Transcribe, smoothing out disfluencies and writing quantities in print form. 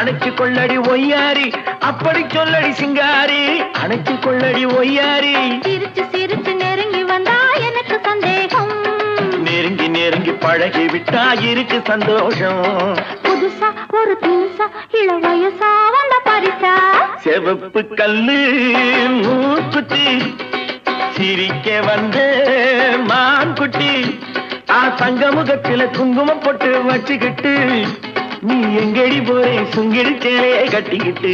அணைச்சு கொள்ளடி ஒய்யாரி அப்படி சொல்லடி சிங்காரி அணைச்சு கொள்ளடி ஒய்யாரி சிரிச்சு சிரிச்சு நெருங்கி வந்தா எனக்கு சந்தேகம் நெருங்கி நெருங்கி பழகி விட்டா இருக்கு சந்தோஷம் புதுசா ஒரு தினுசா இள வயசா வந்த பரிசா செவப்பு கல்லு மூக்குத்தி சிரிக்க வந்த மான்குட்டி தங்க முகத்தில குங்குமம் போட்டு வச்சுக்கிட்டு நீ எங்கடி போறே சுங்கிடி சேலையை கட்டிக்கிட்டு